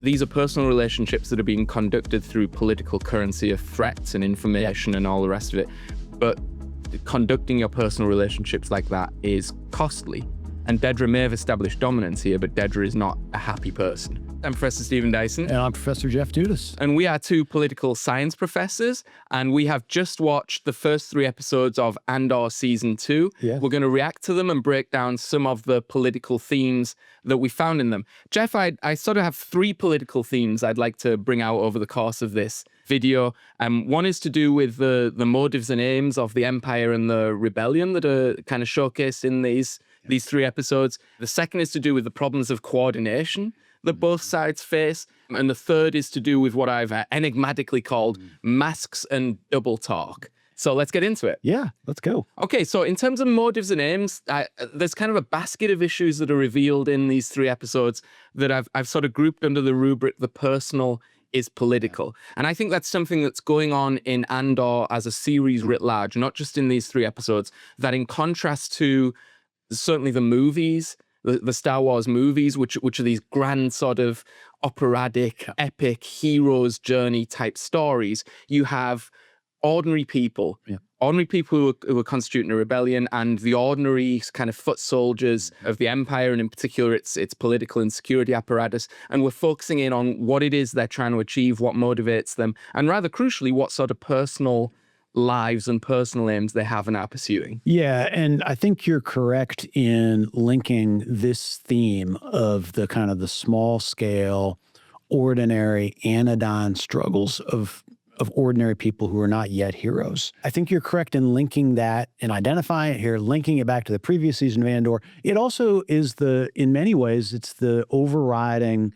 These are personal relationships that are being conducted through political currency of threats and information and all the rest of it. But conducting your personal relationships like that is costly. And Dedra may have established dominance here, but Dedra is not a happy person. I'm Professor Stephen Dyson. And I'm Professor Jeff Dudas. And we are two political science professors, and we have just watched the first 3 episodes of Andor Season 2. Yes. We're going to react to them and break down some of the political themes that we found in them. Jeff, I sort of have 3 political themes I'd like to bring out over the course of this video. One is to do with the motives and aims of the Empire and the Rebellion that are kind of showcased in these 3 episodes. The second is to do with the problems of coordination that both sides face. And the third is to do with what I've enigmatically called masks and double talk. So let's get into it. Yeah, let's go. Okay, so in terms of motives and aims, there's kind of a basket of issues that are revealed in these 3 episodes that I've sort of grouped under the rubric, the personal is political. And I think that's something that's going on in Andor as a series writ large, not just in these 3 episodes, that in contrast to certainly the movies, the Star Wars movies, which are these grand sort of operatic, epic hero's journey type stories, you have ordinary people, ordinary people who are constituting a rebellion, and the ordinary kind of foot soldiers of the Empire, and in particular its political and security apparatus. And we're focusing in on what it is they're trying to achieve, what motivates them, and rather crucially, what sort of personal lives and personal aims they have and are pursuing. Yeah, and I think you're correct in linking this theme of the kind of the small scale, ordinary, anodyne struggles of ordinary people who are not yet heroes. I think you're correct in linking that and identifying it here, linking it back to the previous season of Andor. It also is in many ways, it's the overriding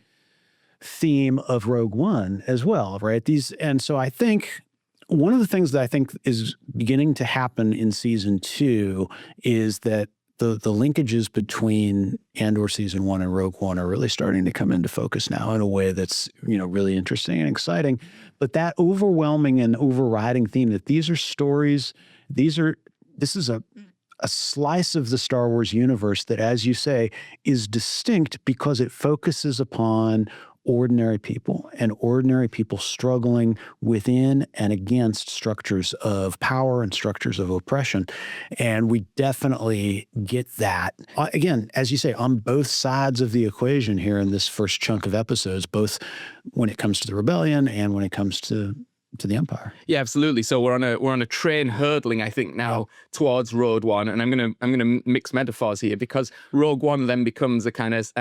theme of Rogue One as well, right? And so I think one of the things that I think is beginning to happen in season 2 is that the linkages between Andor season 1 and Rogue One are really starting to come into focus now in a way that's, really interesting and exciting. But that overwhelming and overriding theme that these are stories, this is a slice of the Star Wars universe that, as you say, is distinct because it focuses upon ordinary people and ordinary people struggling within and against structures of power and structures of oppression. And we definitely get that. Again, as you say, on both sides of the equation here in this first chunk of episodes, both when it comes to the rebellion and when it comes to the Empire. Yeah, absolutely. So we're on a train hurtling, I think, now towards Rogue One, and I'm gonna mix metaphors here, because Rogue One then becomes a kind of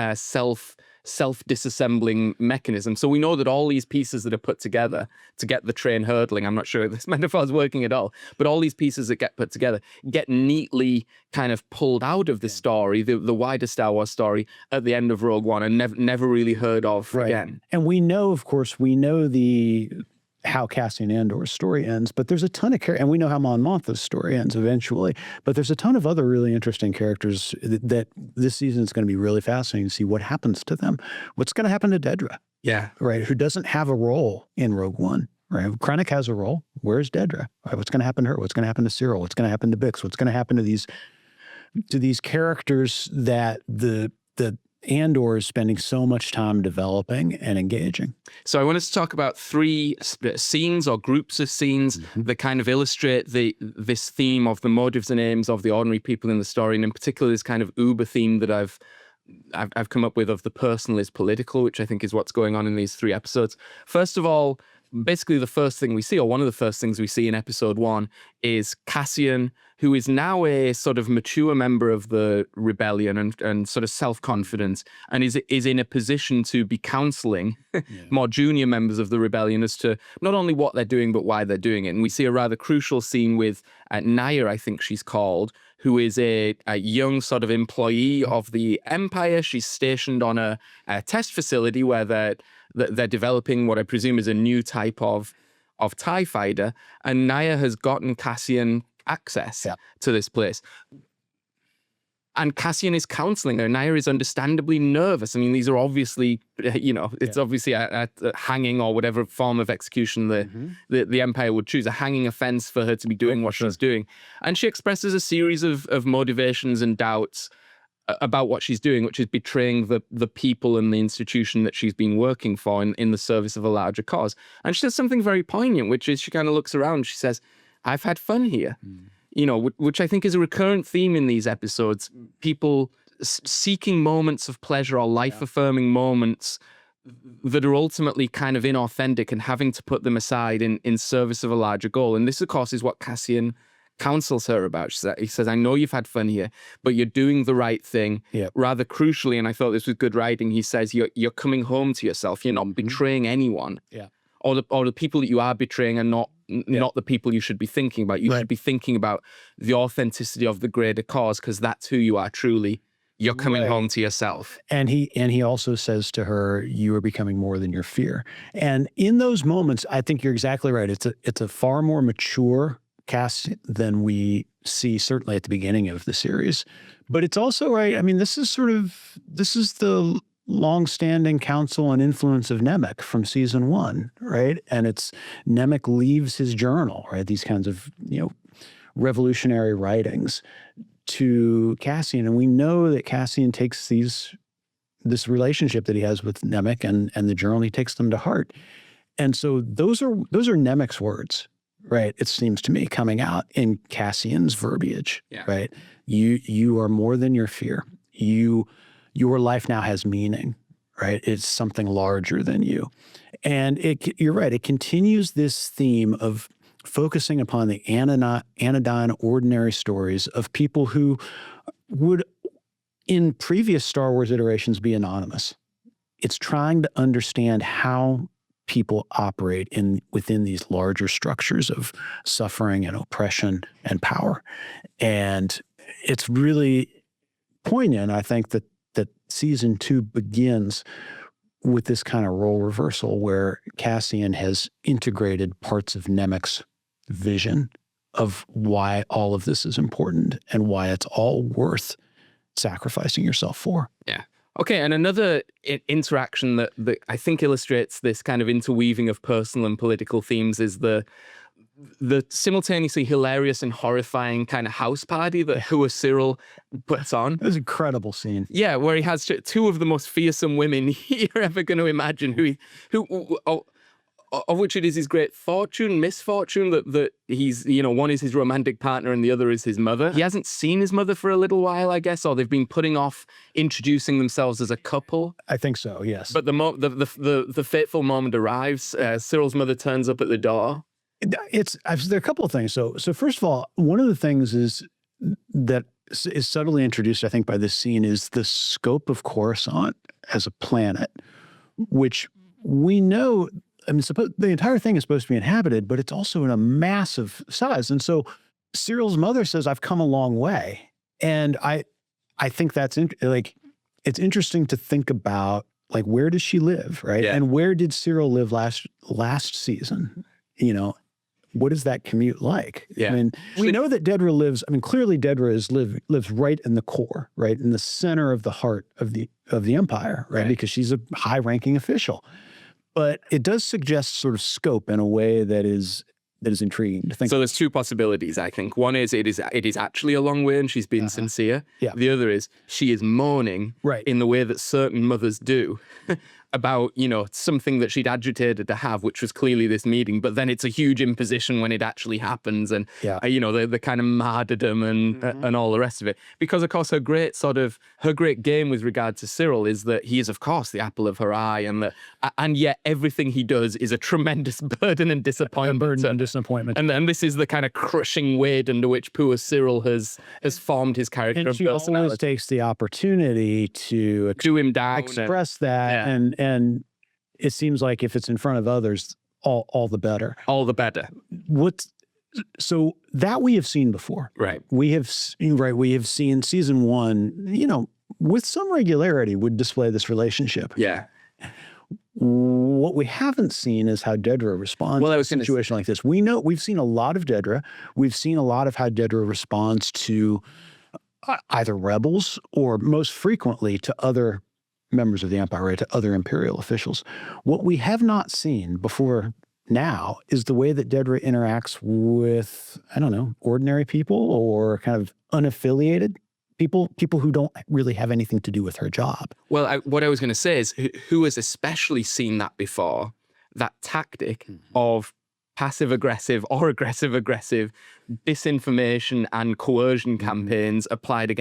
self-disassembling mechanism. So we know that all these pieces that are put together to get the train hurtling, I'm not sure if this metaphor is working at all, but all these pieces that get put together get neatly kind of pulled out of the story, the wider Star Wars story, at the end of Rogue One, and never really heard of again. And we know, of course, how Cassian Andor's story ends, but there's a ton of characters, and we know how Mon Mothma's story ends eventually, but there's a ton of other really interesting characters that this season is going to be really fascinating to see what happens to them. What's going to happen to Dedra? Yeah. Right, who doesn't have a role in Rogue One, right? Krennic has a role. Where's Dedra? Right, what's going to happen to her? What's going to happen to Syril? What's going to happen to Bix? What's going to happen to these characters that the Andor is spending so much time developing and engaging? So I wanted to talk about 3 scenes or groups of scenes that kind of illustrate this theme of the motives and aims of the ordinary people in the story, and in particular this kind of uber theme that I've come up with of the personal is political, which I think is what's going on in these 3 episodes. First of all, basically the first thing we see, or one of the first things we see in episode 1, is Cassian, who is now a sort of mature member of the rebellion and sort of self-confident, and is in a position to be counseling more junior members of the rebellion as to not only what they're doing, but why they're doing it. And we see a rather crucial scene with Naya, I think she's called, who is a young sort of employee of the Empire. She's stationed on a test facility where they're developing what I presume is a new type of TIE fighter, and Naya has gotten Cassian access to this place. And Cassian is counseling her. Naya is understandably nervous. I mean, these are obviously, it's obviously a hanging or whatever form of execution the Empire would choose, a hanging offense for her to be doing what she's doing. And she expresses a series of motivations and doubts about what she's doing, which is betraying the people and the institution that she's been working for in the service of a larger cause. And she does something very poignant, which is she kind of looks around. She says, "I've had fun here," which I think is a recurrent theme in these episodes. People seeking moments of pleasure or life-affirming moments that are ultimately kind of inauthentic and having to put them aside in service of a larger goal. And this, of course, is what Cassian counsels her about. He says, "I know you've had fun here, but you're doing the right thing." Rather crucially, and I thought this was good writing, he says, you're coming home to yourself. You're not betraying anyone. Or the people that you are betraying are not the people you should be thinking about. You should be thinking about the authenticity of the greater cause, because that's who you are truly. You're coming home to yourself. And he also says to her, "You are becoming more than your fear." And in those moments, I think you're exactly right. It's a far more mature Cassian than we see certainly at the beginning of the series. But it's also right. I mean, this is the long-standing counsel and influence of Nemec from season 1, right? And it's Nemec leaves his journal, right? These kinds of, revolutionary writings to Cassian. And we know that Cassian takes this relationship that he has with Nemec and the journal, he takes them to heart. And so those are Nemec's words, right? It seems to me, coming out in Cassian's verbiage, right? You are more than your fear. Your life now has meaning, right? It's something larger than you. And you're right. It continues this theme of focusing upon the anodyne, ordinary stories of people who would, in previous Star Wars iterations, be anonymous. It's trying to understand how people operate within these larger structures of suffering and oppression and power. And it's really poignant, I think, that season 2 begins with this kind of role reversal where Cassian has integrated parts of Nemec's vision of why all of this is important and why it's all worth sacrificing yourself for. Yeah. Okay, and another interaction that I think illustrates this kind of interweaving of personal and political themes is the simultaneously hilarious and horrifying kind of house party that Syril puts on. It was an incredible scene. Yeah, where he has 2 of the most fearsome women you're ever going to imagine, of which it is his great misfortune that he's, one is his romantic partner and the other is his mother. He hasn't seen his mother for a little while, I guess, or they've been putting off introducing themselves as a couple. I think so, yes. But the fateful moment arrives. Cyril's mother turns up at the door. There are a couple of things. So first of all, one of the things that is subtly introduced, I think, by this scene is the scope of Coruscant as a planet, which we know. I mean, the entire thing is supposed to be inhabited, but it's also in a massive size. And so Cyril's mother says, "I've come a long way." And I think that's it's interesting to think about, like, where does she live, right? Yeah. And where did Syril live last season? What is that commute like? Yeah. I mean, we know that Dedra lives. I mean, clearly Dedra lives right in the core, right in the center of the heart of the Empire, right? Because she's a high-ranking official. But it does suggest sort of scope in a way that is intriguing to think. So there's 2 possibilities, I think. One is it is actually a long way and she's being sincere. Yeah. The other is she is mourning in the way that certain mothers do about, something that she'd agitated to have, which was clearly this meeting. But then it's a huge imposition when it actually happens, and the kind of martyrdom and all the rest of it. Because of course her great game with regard to Syril is that he is of course the apple of her eye, and yet everything he does is a tremendous burden and disappointment. And then this is the kind of crushing weight under which poor Syril has formed his character and she personality. always takes the opportunity to do him down, express that, and it seems like if it's in front of others, all the better. All the better. So that we have seen before. Right. We have seen season 1, with some regularity would display this relationship. Yeah. What we haven't seen is how Dedra responds to a situation like this. We've seen a lot of Dedra. We've seen a lot of how Dedra responds to either rebels or most frequently to other members of the Empire, right, to other Imperial officials. What we have not seen before now is the way that Dedra interacts with, ordinary people or kind of unaffiliated people who don't really have anything to do with her job. Well, what I was going to say is who has especially seen that before, that tactic of passive-aggressive or aggressive-aggressive disinformation and coercion campaigns applied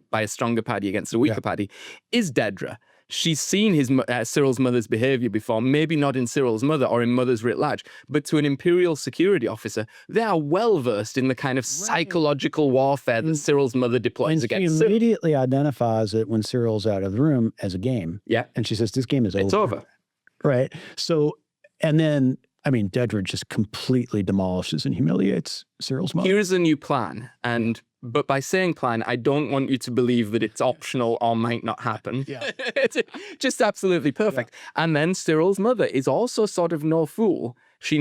by a stronger party against a weaker party is Dedra. She's seen Syril's mother's behavior before, maybe not in Syril's mother or in mothers writ large, but to an Imperial security officer, they are well versed in the kind of psychological warfare that Syril's mother deploys against She Cyril. immediately identifies it when Syril's out of the room as a game. Yeah. And she says, this game is over. It's over. Right. So, and then, I mean, Dedra just completely demolishes and humiliates Syril's mother. Here's a new plan. But by saying plan, I don't want you to believe that it's optional or might not happen. Yeah. It's just absolutely perfect. Yeah. And then Syril's mother is also sort of no fool. She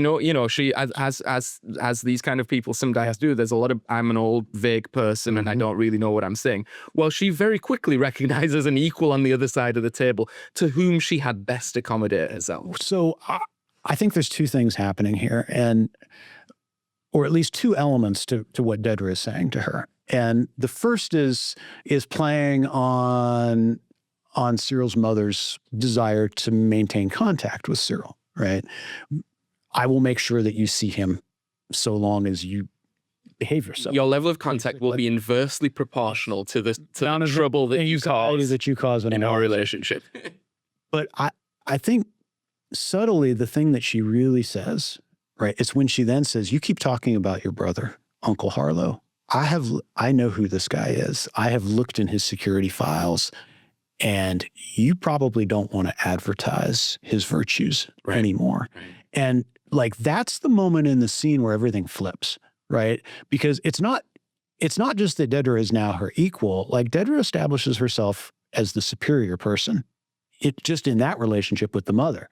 she as these kind of people sometimes do. There's a lot of, I'm an old vague person and I don't really know what I'm saying. Well, she very quickly recognizes an equal on the other side of the table to whom she had best accommodate herself. So I think there's two things happening here, or at least two elements to what Dedra is saying to her. And the first is playing on Syril's mother's desire to maintain contact with Syril, right? I will make sure that you see him so long as you behave yourself. Your level of contact will be inversely proportional to the trouble that you cause in our relationship. But I think subtly the thing that she really says, right, it's when she then says, you keep talking about your brother, Uncle Harlow. I know who this guy is. I have looked in his security files, and you probably don't want to advertise his virtues anymore. Right. And like, that's the moment in the scene where everything flips, right? Because it's not just that Dedra is now her equal. Like, Dedra establishes herself as the superior person. It's just in that relationship with the mother,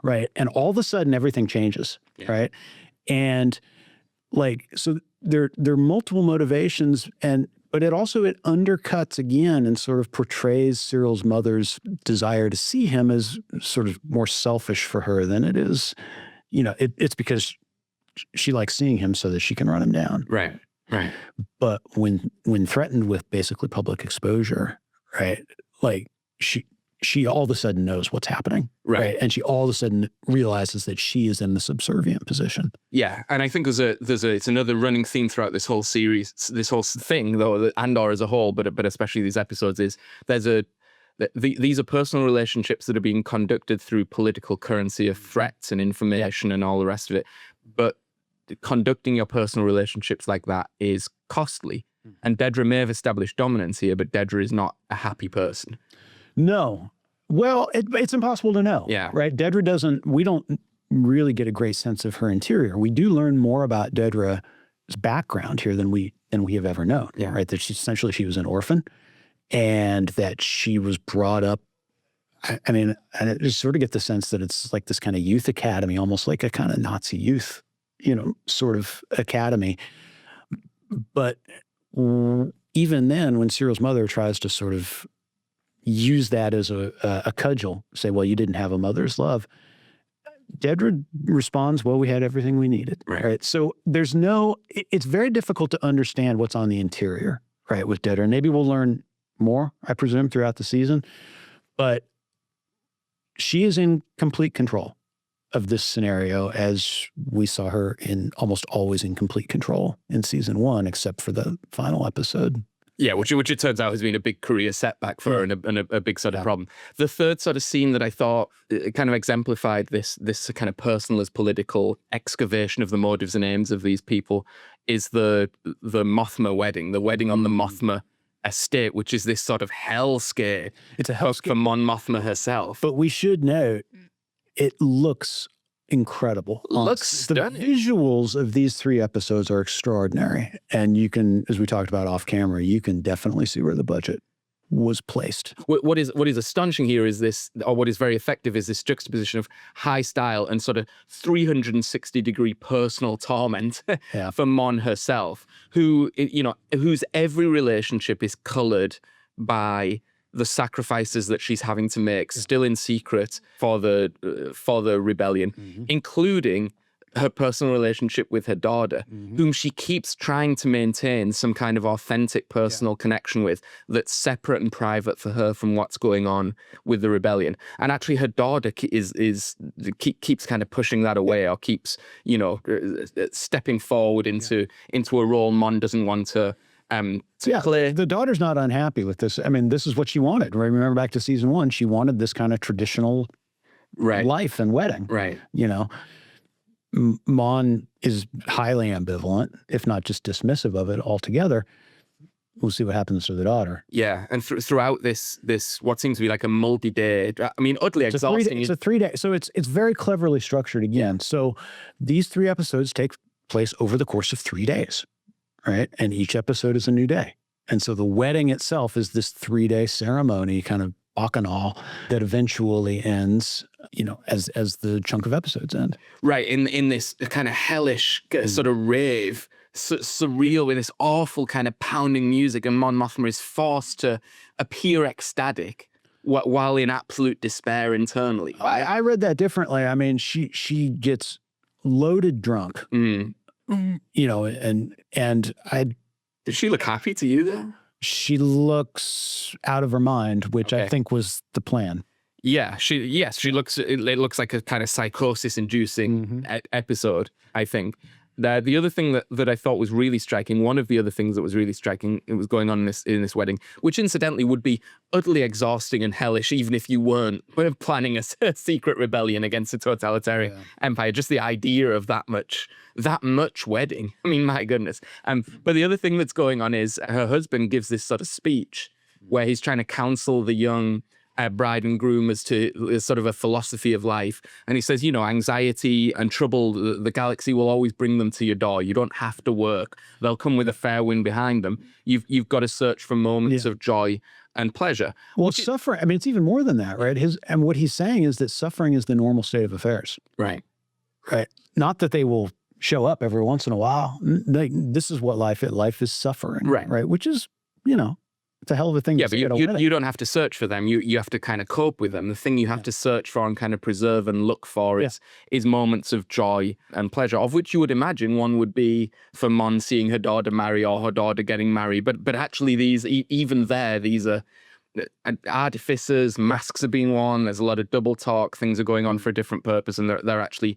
right? And all of a sudden everything changes, right? And like, so there are multiple motivations, but it undercuts again and sort of portrays Syril's mother's desire to see him as sort of more selfish for her than it is. It's because she likes seeing him so that she can run him down. Right. But when threatened with basically public exposure, right, like she all of a sudden knows what's happening, right? And she all of a sudden realizes that she is in the subservient position. Yeah, and I think it's another running theme throughout this whole series, this whole thing, though, Andor as a whole, but especially these episodes, is these are personal relationships that are being conducted through political currency of threats and information and all the rest of it. But conducting your personal relationships like that is costly. And Dedra may have established dominance here, but Dedra is not a happy person. No. Well, it's impossible to know. Yeah. Right? We don't really get a great sense of her interior. We do learn more about Dedra's background here than we have ever known. Yeah. Right? That she was an orphan, and that she was brought up. I mean, and I just sort of get the sense that it's like this kind of youth academy, almost like a kind of Nazi youth, sort of academy. But even then, when Syril's mother tries to sort of use that as a cudgel, say, well, you didn't have a mother's love, Dedra responds, well, we had everything we needed. Right? So it's very difficult to understand what's on the interior, right, with Dedra. Maybe we'll learn more, I presume, throughout the season. But she is in complete control of this scenario, as we saw her almost always in complete control in season 1, except for the final episode. Yeah, which it turns out has been a big career setback for her and a big sort of problem. The third sort of scene that I thought kind of exemplified this kind of personal as political excavation of the motives and aims of these people is the Mothma wedding, the wedding on the Mothma estate, which is this sort of hellscape. It's a hellscape for Mon Mothma herself. But we should note, it looks incredible. Looks stunning. The visuals of these 3 episodes are extraordinary. And you can, as we talked about off camera, you can definitely see where the budget was placed. What is astonishing here is this, or what is very effective, is this juxtaposition of high style and sort of 360-degree personal torment for Mon herself, whose every relationship is colored by the sacrifices that she's having to make, still in secret, for the rebellion, including her personal relationship with her daughter, whom she keeps trying to maintain some kind of authentic personal connection with, that's separate and private for her from what's going on with the rebellion. And actually her daughter keeps kind of pushing that away, or keeps, stepping forward into a role Mon doesn't want to play. The daughter's not unhappy with this. I mean, this is what she wanted. Right? Remember back to season 1, she wanted this kind of traditional life and wedding. Right. Mon is highly ambivalent, if not just dismissive of it altogether. We'll see what happens to the daughter. Yeah, and throughout this what seems to be like a multi-day, utterly exhausting. It's a 3-day, so it's very cleverly structured again. So these 3 episodes take place over the course of 3 days, right? And each episode is a new day. And so the wedding itself is this 3-day ceremony, kind of bacchanal, that eventually ends, as the chunk of episodes end. Right, in this kind of hellish sort of rave, surreal, with this awful kind of pounding music, and Mon Mothma is forced to appear ecstatic while in absolute despair internally. I read that differently. I mean, she gets loaded drunk, and I... Did she look happy to you though? She looks out of her mind, which I think was the plan. Yeah, she looks. It looks like a kind of psychosis-inducing episode, I think. The other thing that I thought was really striking, one of the other things that was really striking, it was going on in this wedding, which incidentally would be utterly exhausting and hellish, even if you weren't planning a secret rebellion against a totalitarian empire. Just the idea of that much wedding. I mean, my goodness. But the other thing that's going on is her husband gives this sort of speech where he's trying to counsel the young bride and groom as to sort of a philosophy of life. And he says, anxiety and trouble, the galaxy will always bring them to your door. You don't have to work. They'll come with a fair wind behind them. You've got to search for moments of joy and pleasure. Well, suffering, I mean, it's even more than that, right? And what he's saying is that suffering is the normal state of affairs. Right. Right. Not that they will show up every once in a while. This is what life is. Life is suffering. Right. Which is, it's a hell of a thing. Yeah, but you don't have to search for them. You have to kind of cope with them. The thing you have to search for and kind of preserve and look for is moments of joy and pleasure, of which you would imagine one would be for Mon seeing her daughter marry or her daughter getting married. But actually these are artificers, masks are being worn, there's a lot of double talk, things are going on for a different purpose, and they're actually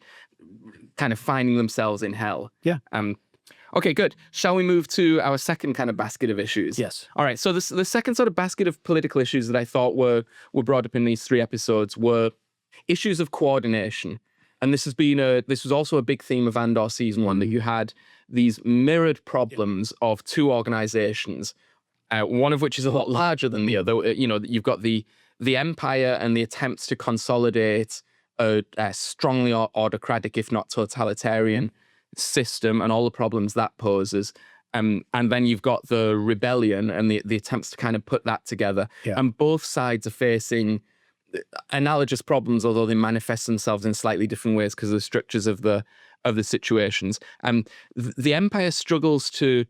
kind of finding themselves in hell. Yeah. Okay, good. Shall we move to our second kind of basket of issues? Yes. All right. So the second sort of basket of political issues that I thought were brought up in these 3 episodes were issues of coordination. And this was also a big theme of Andor season 1, that you had these mirrored problems of 2 organizations, one of which is a lot larger than the other. You've got the Empire and the attempts to consolidate a strongly autocratic, if not totalitarian, system and all the problems that poses. And then you've got the rebellion and the attempts to kind of put that together. Yeah. And both sides are facing analogous problems, although they manifest themselves in slightly different ways because of the structures of the situations. The Empire struggles to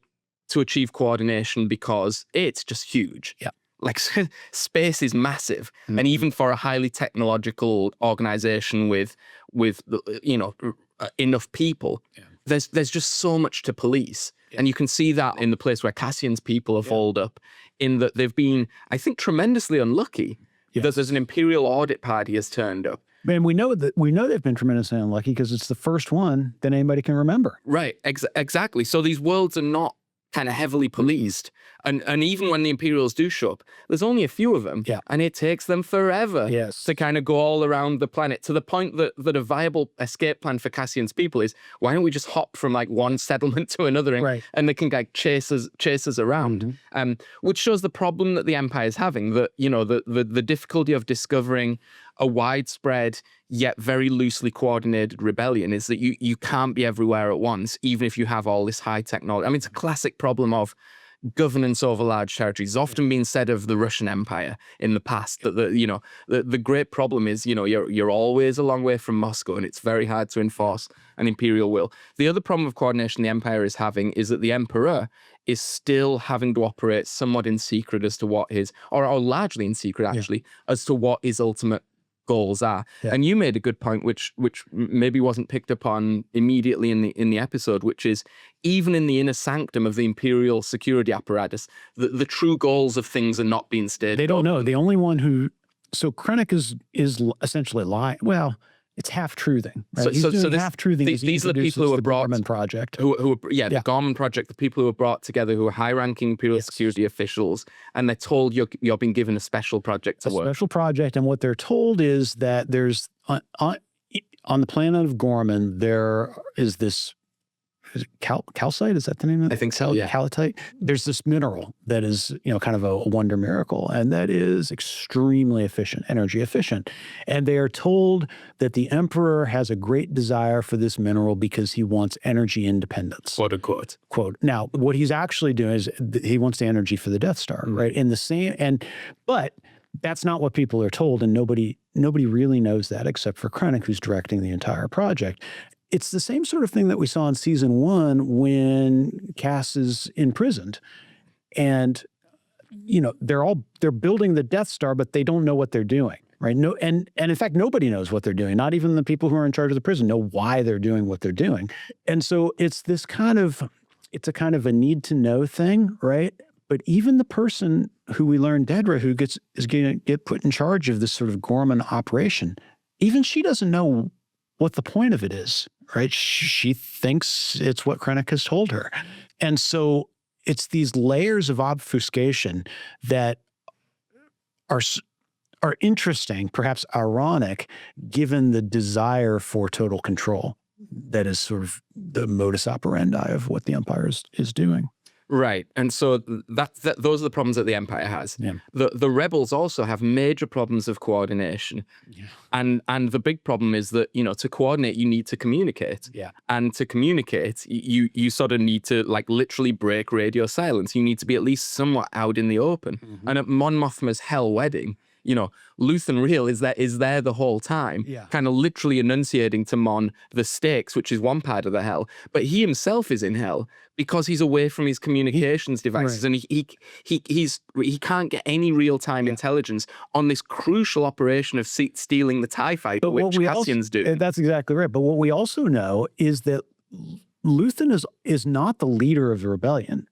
achieve coordination because it's just huge. Yeah. Like space is massive, and even for a highly technological organization with enough people, there's just so much to police. And you can see that in the place where Cassian's people have holed up, in that they've been, I think, tremendously unlucky. That there's an Imperial audit party has turned up. And we know they've been tremendously unlucky because it's the first one that anybody can remember. Right, exactly. So these worlds are not kind of heavily policed. And even when the Imperials do show up, there's only a few of them. Yeah. And it takes them forever to kind of go all around the planet, to the point that a viable escape plan for Cassian's people is, why don't we just hop from like one settlement to another and they can like chase us around. Which shows the problem that the Empire is having, that, the difficulty of discovering a widespread yet very loosely coordinated rebellion is that you can't be everywhere at once, even if you have all this high technology. I mean, it's a classic problem of governance over large territories. It's often been said of the Russian Empire in the past that the great problem is, you're always a long way from Moscow, and it's very hard to enforce an imperial will. The other problem of coordination the Empire is having is that the Emperor is still having to operate somewhat in secret as to what his, or largely in secret actually, as to what his ultimate goals are. Yeah. And you made a good point, which maybe wasn't picked up on immediately in the episode, which is even in the inner sanctum of the Imperial security apparatus, the true goals of things are not being stated. They don't know. The only one who, so Krennic is essentially lying. Well, it's half-truthing. Right? He's doing half-truthing. These are the people who are brought... Gorman Project. The Gorman Project, the people who are brought together who are high-ranking Imperial security officials, and they're told you're being given a special project to work. A special project, and what they're told is that there's, on the planet of Gorman, there is this, is it calcite? Is that the name of it? I think so, yeah. Calitite. There's this mineral that is, kind of a wonder miracle, and that is extremely efficient, energy efficient. And they are told that the Emperor has a great desire for this mineral because he wants energy independence. Quote unquote. Quote. Now, what he's actually doing is he wants the energy for the Death Star, right? In the same, but that's not what people are told, and nobody really knows that except for Krennic, who's directing the entire project. It's the same sort of thing that we saw in season 1 when Cass is imprisoned, and they're building the Death Star, but they don't know what they're doing, right? No, and in fact, nobody knows what they're doing. Not even the people who are in charge of the prison know why they're doing what they're doing. And so it's a kind of a need to know thing, right? But even the person who we learn, Dedra, who is going to get put in charge of this sort of Gorman operation, even she doesn't know what the point of it is, right? She thinks it's what Krennic has told her. And so it's these layers of obfuscation that are interesting, perhaps ironic, given the desire for total control that is sort of the modus operandi of what the Empire is doing. Right. And so those are the problems that the Empire has. Yeah. The rebels also have major problems of coordination. Yeah. And the big problem is that, to coordinate, you need to communicate. Yeah. And to communicate, you sort of need to literally break radio silence. You need to be at least somewhat out in the open. Mm-hmm. And at Mon Mothma's Hell Wedding, Luthen Rael is there the whole time, kind of literally enunciating to Mon the stakes, which is one part of the hell. But he himself is in hell because he's away from his communications devices, and he can't get any real-time intelligence on this crucial operation of stealing the TIE fighter, which Cassian's doing. That's exactly right. But what we also know is that Luthen is not the leader of the rebellion.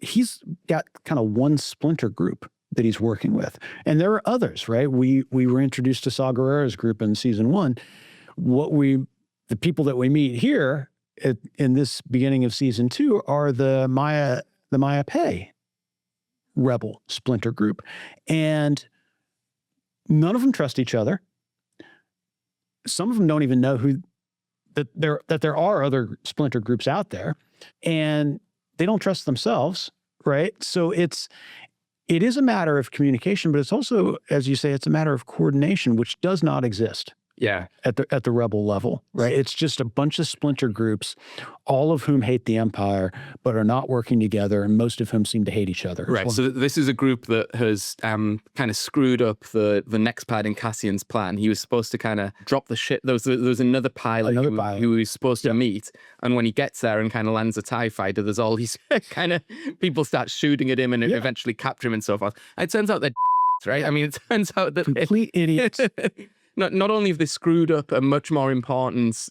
He's got kind of one splinter group that he's working with. And there are others, right? We were introduced to Saw Gerrera's group in season 1. The people that we meet here in this beginning of season 2 are the Maya Pei rebel splinter group. And none of them trust each other. Some of them don't even know that there are other splinter groups out there, and they don't trust themselves, right? So it is a matter of communication, but it's also, as you say, it's a matter of coordination, which does not exist. Yeah. At the rebel level, right? It's just a bunch of splinter groups, all of whom hate the Empire, but are not working together, and most of whom seem to hate each other. Right. So this is a group that has kind of screwed up the next part in Cassian's plan. He was supposed to kind of drop the ship. There was another pilot who he was supposed to meet, and when he gets there and kind of lands a TIE fighter, there's all these kind of people start shooting at him and eventually capture him and so forth. It turns out they're right? I mean, it turns out that... Complete idiots. Not only have they screwed up a much more important,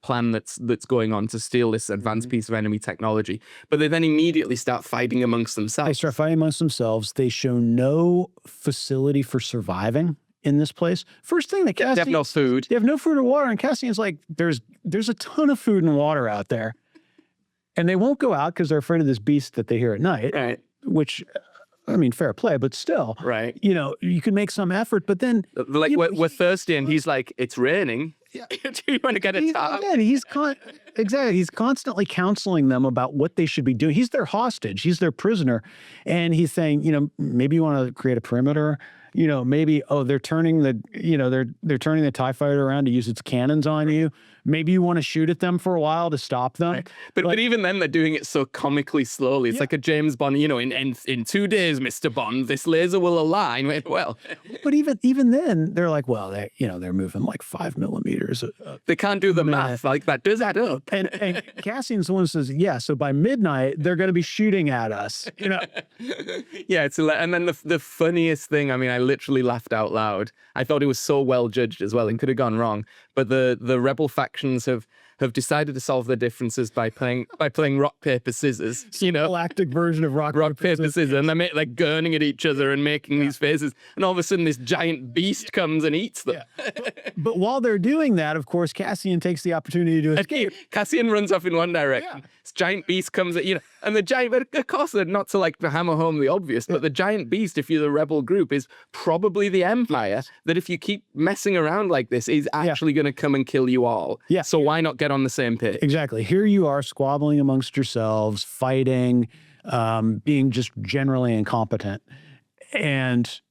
plan that's going on to steal this advanced piece of enemy technology, but they then immediately start fighting amongst themselves. They start fighting amongst themselves. They show no facility for surviving in this place. First thing that Cassian... They have no food. They have no food or water, and Cassian's like, there's a ton of food and water out there. And they won't go out because they're afraid of this beast that they hear at night. Right. Which... I mean, fair play, but still, right? You can make some effort, but then we're thirsty, and he's like, "It's raining. Yeah. Do you want to get a towel?" Yeah, he's constantly counseling them about what they should be doing. He's their hostage. He's their prisoner, and he's saying, maybe you want to create a perimeter. Maybe they're turning they're turning the TIE fighter around to use its cannons on you. Maybe you want to shoot at them for a while to stop them. Right. But even then, they're doing it so comically slowly. It's like a James Bond, in 2 days, Mr. Bond, this laser will align. Well, but even then, they're like, well, they're moving like 5 millimeters. They can't do the math like that. Does that up? And Cassian's the one who says, yeah, so by midnight, they're going to be shooting at us. Yeah, and then the funniest thing, I literally laughed out loud. I thought it was so well judged as well. It could have gone wrong, but the rebel factions have decided to solve their differences by playing rock paper scissors. You know, galactic version of rock paper scissors, and they're like gurning at each other and making these faces. And all of a sudden, this giant beast comes and eats them. But while they're doing that, of course, Cassian takes the opportunity to escape. Cassian runs off in one direction. This giant beast comes at, and the giant, but of course, not to like hammer home the obvious, but the giant beast, if you're the rebel group, is probably the Empire, that if you keep messing around like this, is actually going to come and kill you all. Yeah. So why not get on the same page? Exactly. Here you are squabbling amongst yourselves, fighting, being just generally incompetent. And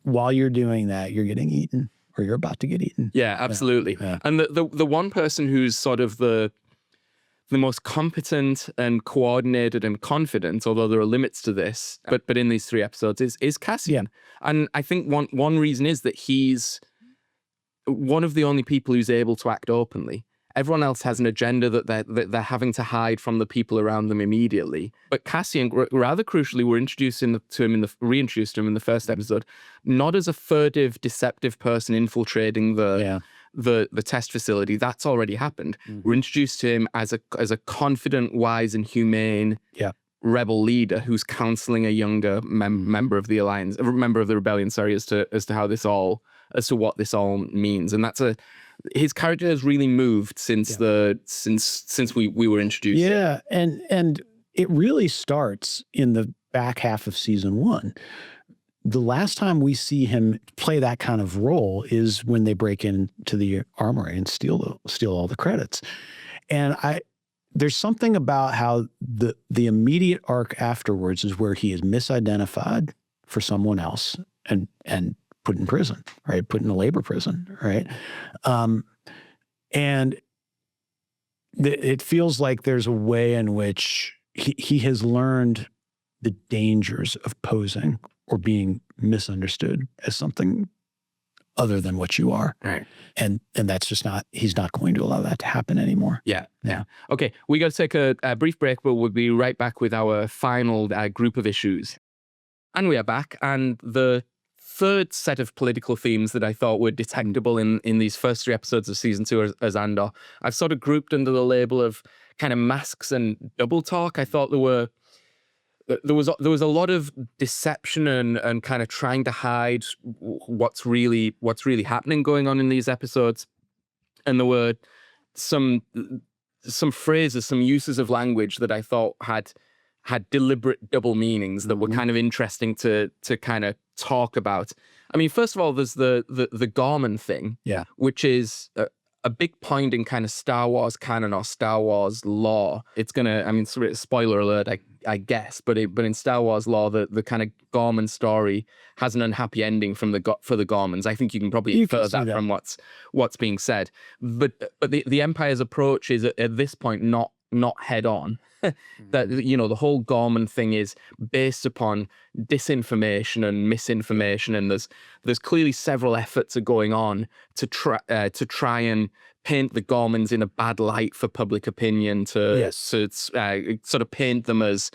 while you're doing that, you're getting eaten, or you're about to get eaten. Yeah, absolutely. Yeah. And the one person who's sort of the most competent and coordinated and confident, although there are limits to this, but in these 3 episodes is Cassian. And I think one reason is that he's one of the only people who's able to act openly. Everyone else has an agenda that they're having to hide from the people around them immediately. But Cassian, rather crucially, we're reintroduced to him in the first episode, not as a furtive, deceptive person infiltrating the test facility. That's already happened. We're introduced to him as a confident, wise, and humane rebel leader who's counseling a younger member of the alliance, a member of the rebellion. Sorry, as to what this all means, and his character has really moved since we were introduced. Yeah, and it really starts in the back half of season 1. The last time we see him play that kind of role is when they break into the armory and steal all the credits. And there's something about how the immediate arc afterwards is where he is misidentified for someone else and put in prison, right? Put in a labor prison, right? And it feels like there's a way in which he has learned the dangers of posing or being misunderstood as something other than what you are. Right. And that's just he's not going to allow that to happen anymore. Yeah. Okay, we got to take a brief break, but we'll be right back with our final group of issues. And we are back, and the third set of political themes that I thought were detectable in these first 3 episodes of season 2 as Andor, I've sort of grouped under the label of kind of masks and double talk. I thought there was a lot of deception and kind of trying to hide what's really happening going on in these episodes, and there were some phrases, some uses of language that I thought had deliberate double meanings that were kind of interesting to kind of talk about. I mean, first of all, there's the Gorman thing, which is a big point in kind of Star Wars canon or Star Wars lore. It's gonna, I mean, spoiler alert, I guess, but in Star Wars lore, the kind of Gorman story has an unhappy ending for the Gormans. I think you can probably infer that from what's being said. But the Empire's approach is at this point not head on. That, the whole Gorman thing is based upon disinformation and misinformation, and there's clearly several efforts are going on to try and paint the Gormans in a bad light for public opinion, to sort of paint them as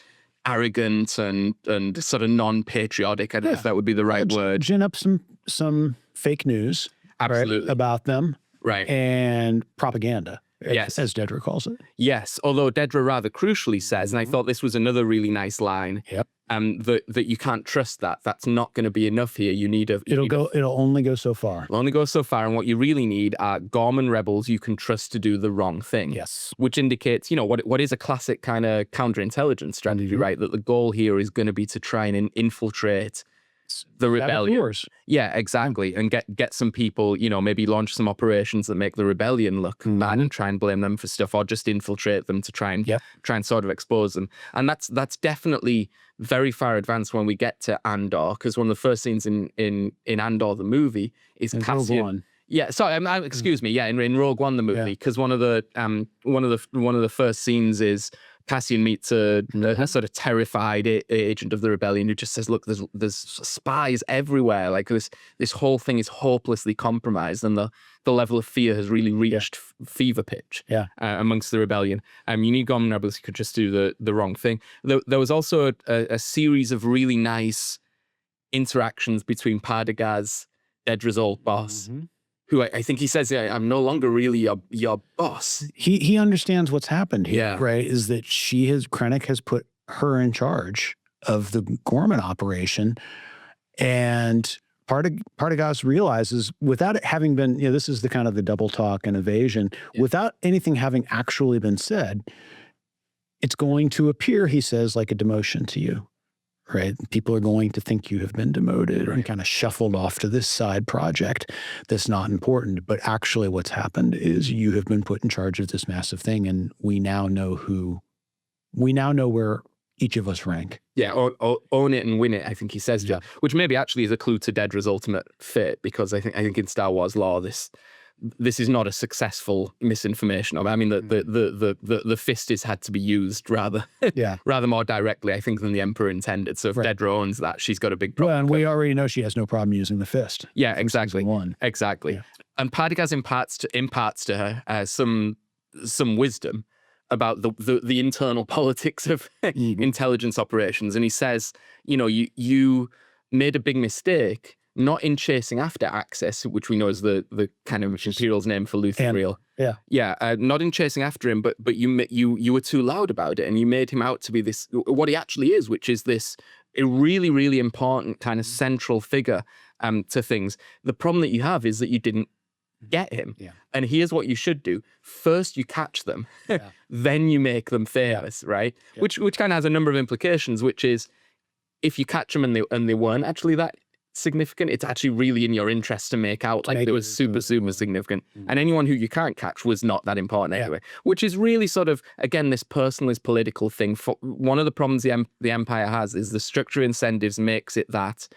arrogant and sort of non-patriotic. I don't know if that would be the right word. Gin up some fake news, absolutely, about them, right, and propaganda. Yes. As Dedra calls it. Yes, although Dedra rather crucially says, and I thought this was another really nice line, that you can't trust that. That's not going to be enough here. It'll only go so far. It'll only go so far, and what you really need are Gorman rebels you can trust to do the wrong thing. Yes. Which indicates, what is a classic kind of counterintelligence strategy, right? That the goal here is going to be to try and infiltrate the rebellion. Yeah, exactly. And get some people, maybe launch some operations that make the rebellion look bad and try and blame them for stuff, or just infiltrate them to try and sort of expose them. And that's definitely very far advanced when we get to Andor, because one of the first scenes in Andor the movie is Cassian. Yeah, sorry, excuse me. Yeah, in Rogue One the movie, because one of the first scenes is Cassian meets a sort of terrified agent of the rebellion who just says, "Look, there's spies everywhere. Like this whole thing is hopelessly compromised, and the level of fear has really reached fever pitch amongst the rebellion. You need Gorman rebels who could just do the wrong thing." There was also a series of really nice interactions between Partagas, Dedra's old boss, who I think he says, yeah, I'm no longer really your boss. He understands what's happened here, right? Is that Krennic has put her in charge of the Gorman operation, and Partagas realizes, without it having been, this is the kind of the double talk and evasion, without anything having actually been said, it's going to appear, he says, like a demotion to you, right? People are going to think you have been demoted and kind of shuffled off to this side project that's not important. But actually what's happened is you have been put in charge of this massive thing, and we now know where each of us rank. Yeah, own it and win it, I think he says, which maybe actually is a clue to Dedra's ultimate fate, because I think in Star Wars lore, this is not a successful misinformation. I mean, the fist has had to be used rather more directly, I think, than the Emperor intended. So if Dedra owns that, she's got a big problem. Well, and we already know she has no problem using the fist. Yeah, exactly. Exactly. Yeah. And Partagas imparts to her some wisdom about the internal politics of intelligence operations. And he says, you made a big mistake not in chasing after access, which we know is the kind of Imperial's name for Luthen Rael. Not in chasing after him, but you were too loud about it, and you made him out to be this, what he actually is, which is this a really, really important kind of central figure to things. The problem that you have is that you didn't get him. And here's what you should do. First, you catch them. Then you make them famous, right? Which kind of has a number of implications, which is if you catch them and they weren't actually that significant, it's actually really in your interest to make out like they were super significant. And anyone who you can't catch was not that important anyway, which is really sort of, again, this personalist political thing. One of the problems the Empire has is the structure of incentives makes it that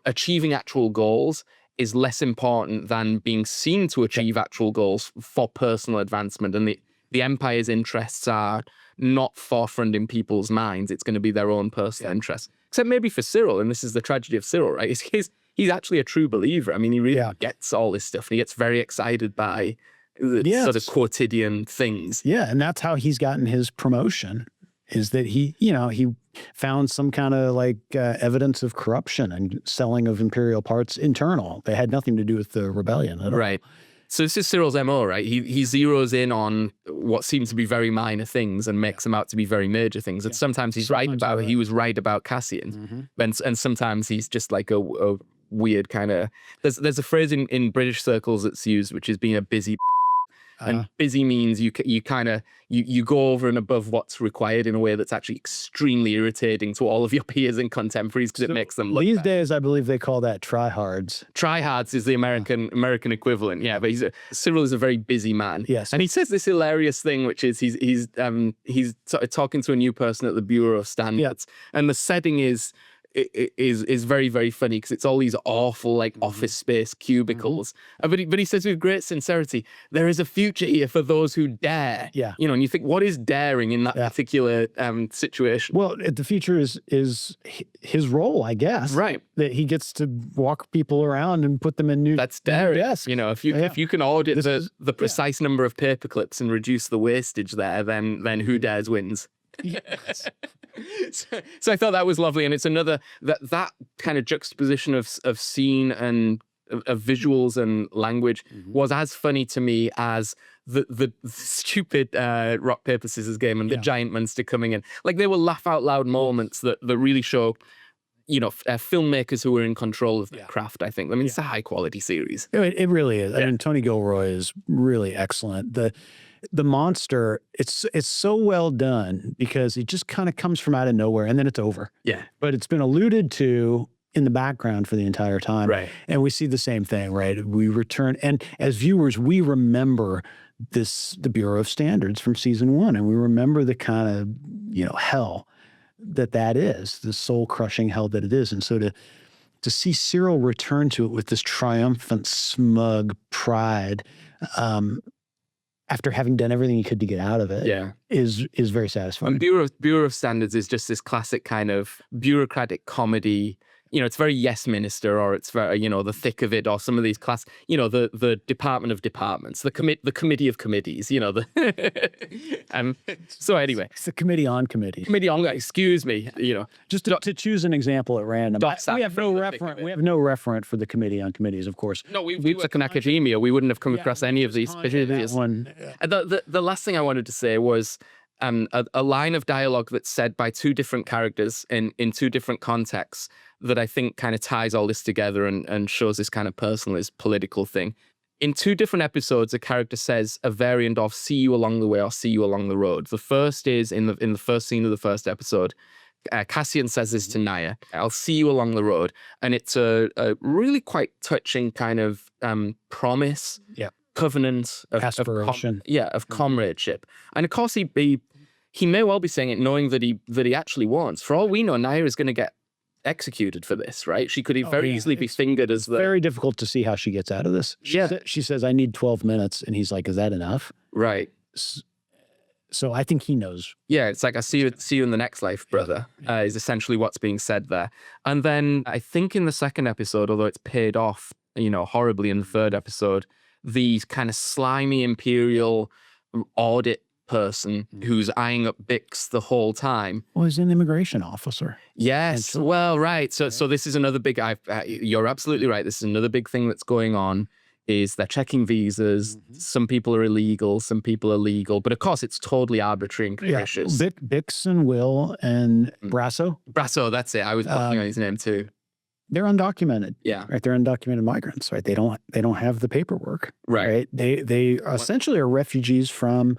achieving actual goals is less important than being seen to achieve actual goals for personal advancement. And the Empire's interests are not forefront in people's minds. It's going to be their own personal interests. Except maybe for Syril, and this is the tragedy of Syril, right? He's actually a true believer. I mean, he really gets all this stuff, and he gets very excited by the sort of quotidian things. Yeah, and that's how he's gotten his promotion, is that he found some kind of evidence of corruption and selling of Imperial parts internal. They had nothing to do with the rebellion at all. Right. So this is Cyril's MO, right? He zeroes in on what seems to be very minor things and makes them out to be very major things. And sometimes he's right about it. He was right about Cassian. And sometimes he's just like a weird kind of... There's a phrase in British circles that's used, which is being a busy... And busy means you go over and above what's required in a way that's actually extremely irritating to all of your peers and contemporaries because it makes them look These bad. days, I believe they call that tryhards. Tryhards is the American equivalent, but Syril is a very busy man. Yes, and he says this hilarious thing, which is he's sort of talking to a new person at the Bureau of Standards, and the setting is very, very funny because it's all these awful office space cubicles. But he says with great sincerity, there is a future here for those who dare. And you think, what is daring in that particular situation? Well, the future is his role, I guess. Right. That he gets to walk people around and put them in new. That's daring. Desks. If you can audit the precise number of paper clips and reduce the wastage there, then who dares wins. Yes. So I thought that was lovely, and it's another that kind of juxtaposition of scene and of visuals and language was as funny to me as the stupid rock paper scissors game and the giant monster coming in. Like, they were laugh out loud moments that really show filmmakers who are in control of the craft. I think. I mean, it's a high quality series. It really is. I mean, Tony Gilroy is really excellent. The monster, it's so well done because it just kind of comes from out of nowhere and then it's over. Yeah. But it's been alluded to in the background for the entire time. Right. And we see the same thing, right? We return, and as viewers, we remember the Bureau of Standards from season 1, and we remember the kind of, hell that is, the soul-crushing hell that it is. And so to see Syril return to it with this triumphant, smug pride, after having done everything he could to get out of it, is very satisfying. And Bureau of Standards is just this classic kind of bureaucratic comedy, it's very yes minister, or it's very, the thick of it, or some of these the Department of Departments, the committee of committees, so anyway. It's the committee on committees. Committee on, excuse me, Just to choose an example at random. We have no referent for the committee on committees, of course. No, we work in academia. We wouldn't have come across any of these. The last thing I wanted to say was a line of dialogue that's said by two different characters in two different contexts that I think kind of ties all this together and shows this kind of personalist political thing. In two different episodes, a character says a variant of "see you along the way" or "see you along the road." The first is in the first scene of the first episode. Cassian says this to Naya, "I'll see you along the road," and it's a really quite touching kind of promise, covenant, aspiration, of comradeship. And of course, he may well be saying it knowing that he actually wants. For all we know, Naya is going to get executed for this, right? She could very easily be fingered as the... Very difficult to see how she gets out of this. She says, "I need 12 minutes," and he's like, "Is that enough?" Right. So I think he knows. Yeah, it's like, "I see you in the next life, brother," is essentially what's being said there. And then I think in the second episode, although it's paid off, horribly in the third episode, the kind of slimy Imperial audit person who's eyeing up Bix the whole time. Well, he's an immigration officer. Yes. Well, right. So this is another big, you're absolutely right. This is another big thing that's going on, is they're checking visas. Some people are illegal, some people are legal. But of course, it's totally arbitrary and capricious. Bix and Will and Brasso. Brasso, that's it. I was blanking on his name too. They're undocumented. Yeah. Right. They're undocumented migrants. Right. They don't have the paperwork. Right. They essentially are refugees from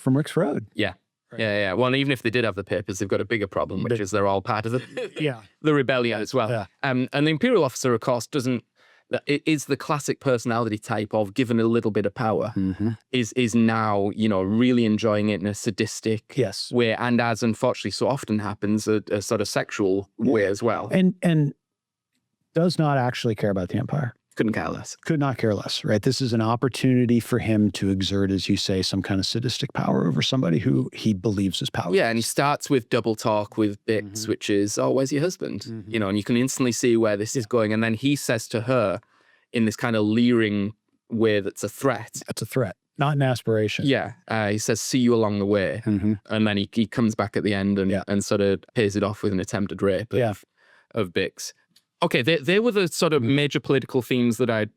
Rick's Road. Yeah. Right. Yeah. Well, even if they did have the papers, they've got a bigger problem, which is they're all part of the rebellion as well. Yeah. And the Imperial officer, of course, it is the classic personality type of, given a little bit of power, is now, really enjoying it in a sadistic way, and as unfortunately so often happens, a sort of sexual way as well. And does not actually care about the Empire. Couldn't care less. Could not care less, right? This is an opportunity for him to exert, as you say, some kind of sadistic power over somebody who he believes is powerful. Yeah, and he starts with double talk with Bix, which is, "Oh, where's your husband?" And you can instantly see where this is going. And then he says to her in this kind of leering way that's a threat. That's a threat, not an aspiration. Yeah. He says, "See you along the way." And then he comes back at the end and sort of pays it off with an attempted rape of Bix. Okay, they were the sort of major political themes that I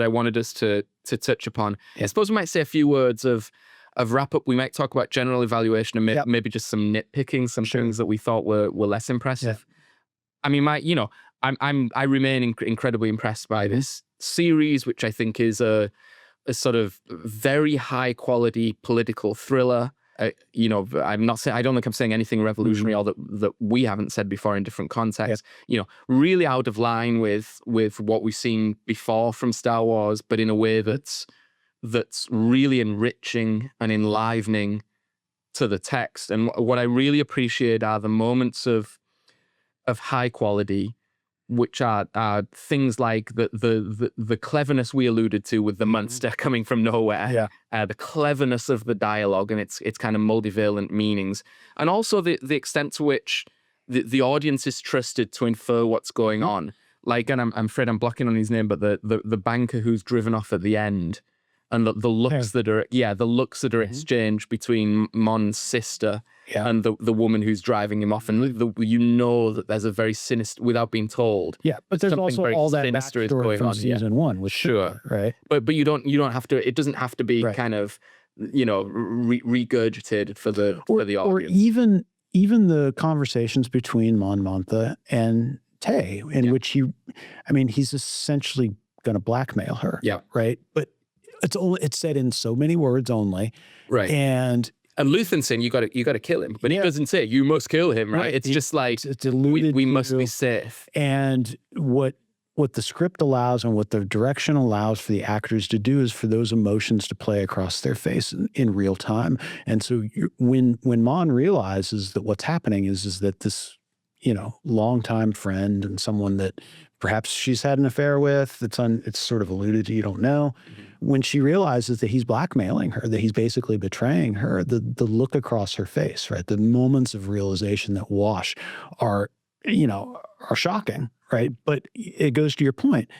wanted us to touch upon. I suppose we might say a few words of wrap up. We might talk about general evaluation and maybe just some nitpicking, some things that we thought were less impressive. I mean, I remain incredibly impressed by this series, which I think is a sort of very high quality political thriller. I'm not saying, I don't think I'm saying anything revolutionary or that we haven't said before in different contexts. Really out of line with what we've seen before from Star Wars, but in a way that's really enriching and enlivening to the text. And what I really appreciate are the moments of high quality, which are things like the cleverness we alluded to with the monster coming from nowhere, the cleverness of the dialogue and its kind of multivalent meanings, and also the extent to which the audience is trusted to infer what's going on. Like, and I'm afraid I'm blocking on his name, but the banker who's driven off at the end, and the looks that are exchanged between Mon's sister and the woman who's driving him off, and that there's a very sinister, without being told. Yeah, but there's also all that backstory from season one, which right. But you don't have to. It doesn't have to be kind of regurgitated for the audience. Or even the conversations between Mon Mothma and Tay, in which he's essentially going to blackmail her. Yeah. Right. But it's said in so many words only. Right. And Luthen saying you got to kill him, but he doesn't say you must kill him. Right. It's just like it's we must be safe. And what the script allows and what the direction allows for the actors to do is for those emotions to play across their face in real time. And so when Mon realizes that what's happening is that this longtime friend and someone that perhaps she's had an affair with, it's sort of alluded to, you don't know. When she realizes that he's blackmailing her, that he's basically betraying her, the look across her face, right? The moments of realization that wash are are shocking, right? But it goes to your point.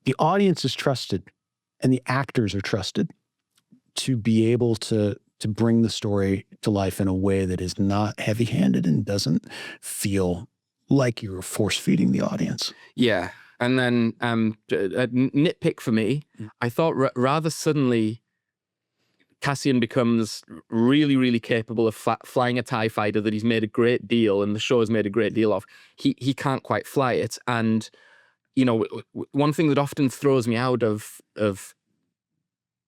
The audience is trusted and the actors are trusted to be able to bring the story to life in a way that is not heavy-handed and doesn't feel like you're force-feeding the audience. Yeah. And then a nitpick for me, I thought rather suddenly Cassian becomes really, really capable of flying a TIE fighter that he's made a great deal and the show has made a great deal of. He can't quite fly it. And, one thing that often throws me out of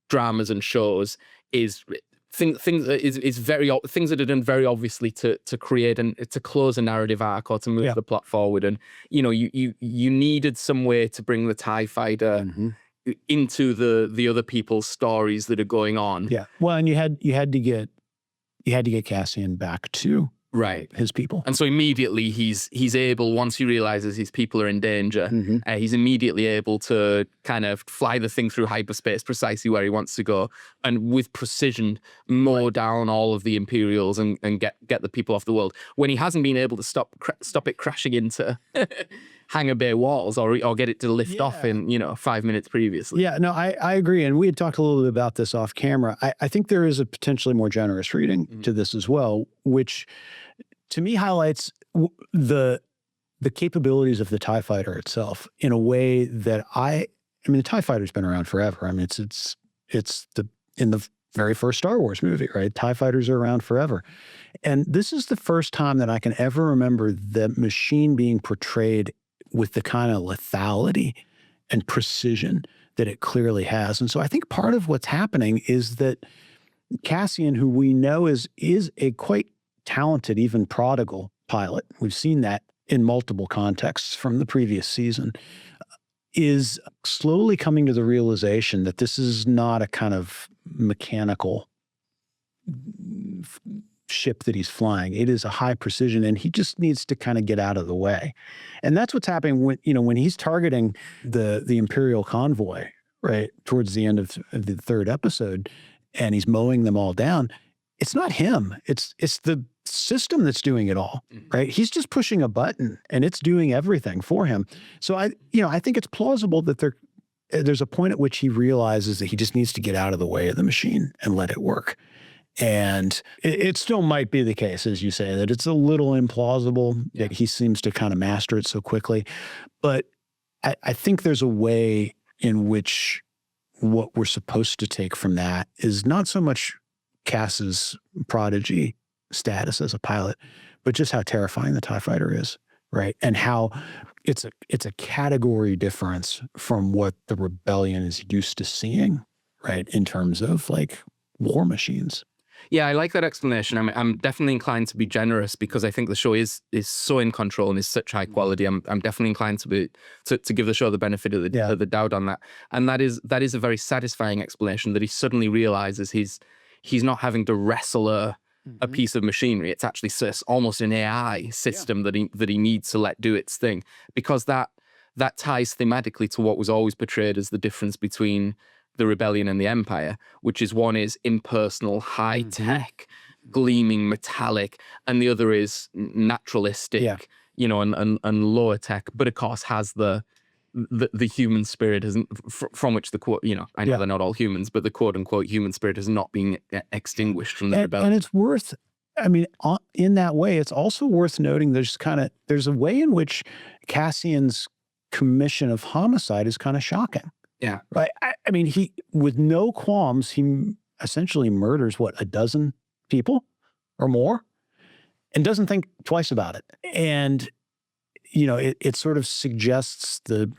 dramas and shows is things that are done very obviously to create and to close a narrative arc or to move the plot forward. And you needed some way to bring the TIE fighter into the other people's stories that are going on. Yeah. Well, and you had to get Cassian back to his people. And so immediately he's able, once he realizes his people are in danger, he's immediately able to kind of fly the thing through hyperspace precisely where he wants to go, and with precision mow down all of the Imperials and get the people off the world, when he hasn't been able to stop it crashing into hangar bay walls or get it to lift off in 5 minutes previously. Yeah, no, I agree. And we had talked a little bit about this off camera. I think there is a potentially more generous reading to this as well, which to me highlights the capabilities of the TIE fighter itself in a way that I mean, the TIE fighter's been around forever. I mean, it's in the very first Star Wars movie, right? TIE fighters are around forever. And this is the first time that I can ever remember the machine being portrayed with the kind of lethality and precision that it clearly has. And so I think part of what's happening is that Cassian, who we know is a quite talented, even prodigal pilot, we've seen that in multiple contexts from the previous season, is slowly coming to the realization that this is not a kind of mechanical ship that he's flying. It is a high precision, and he just needs to kind of get out of the way. And that's what's happening when he's targeting the Imperial convoy, right, towards the end of the third episode, and he's mowing them all down. It's not him. It's the system that's doing it all, right? He's just pushing a button and it's doing everything for him. So I think it's plausible that there's a point at which he realizes that he just needs to get out of the way of the machine and let it work. And it still might be the case, as you say, that it's a little implausible that he seems to kind of master it so quickly. But I think there's a way in which what we're supposed to take from that is not so much Cass's prodigy status as a pilot, but just how terrifying the TIE fighter is, right? And how it's a category difference from what the rebellion is used to seeing, right? In terms of like war machines. Yeah, I like that explanation. I'm definitely inclined to be generous because I think the show is so in control and is such high quality. I'm definitely inclined to give the show the benefit of the doubt on that. And that is a very satisfying explanation that he suddenly realizes he's not having to wrestle a piece of machinery. It's actually almost an AI system that he needs to let do its thing, because that ties thematically to what was always portrayed as the difference between the rebellion and the empire, which is one is impersonal, high tech, gleaming, metallic, and the other is naturalistic, and lower tech, but of course has the human spirit from which the quote, I know they're not all humans, but the quote unquote human spirit has not been extinguished from the rebellion. And it's worth, in that way, it's also worth noting there's a way in which Cassian's commission of homicide is kind of shocking. Yeah. Right. He, with no qualms, he essentially murders, a dozen people or more, and doesn't think twice about it. And, it sort of suggests the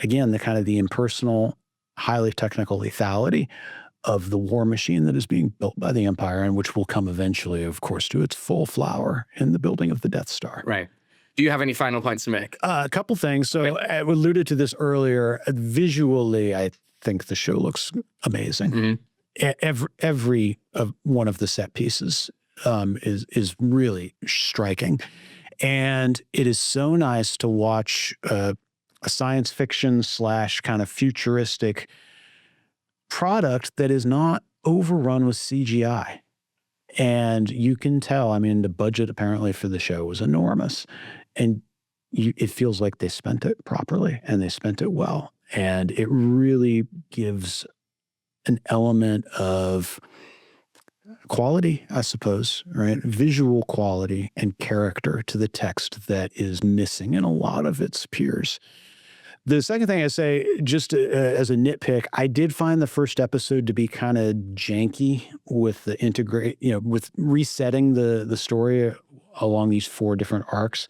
kind of the impersonal, highly technical lethality of the war machine that is being built by the Empire, and which will come eventually, of course, to its full flower in the building of the Death Star. Right. Do you have any final points to make? A couple things. So I alluded to this earlier. Visually, I think the show looks amazing. Every one of the set pieces is really striking. And it is so nice to watch a science fiction / kind of futuristic product that is not overrun with CGI. And you can tell, the budget apparently for the show was enormous. And it feels like they spent it properly and they spent it well. And it really gives an element of quality, I suppose, right? Visual quality and character to the text that is missing in a lot of its peers. The second thing I say, just as a nitpick, I did find the first episode to be kind of janky with the with resetting the story along these 4 different arcs.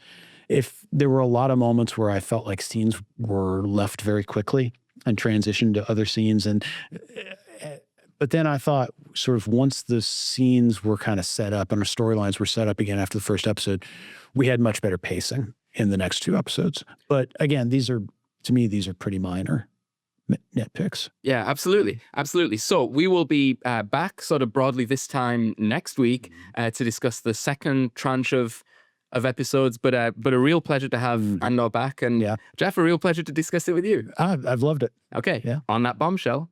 If there were a lot of moments where I felt like scenes were left very quickly and transitioned to other scenes, but then I thought sort of once the scenes were kind of set up and our storylines were set up again after the first episode, we had much better pacing in the next 2 episodes. But again, to me, these are pretty minor nitpicks. Yeah, absolutely. Absolutely. So we will be back sort of broadly this time next week to discuss the second tranche of episodes, but a real pleasure to have Andor back. And Jeff, a real pleasure to discuss it with you. I've loved it. Okay. Yeah. On that bombshell,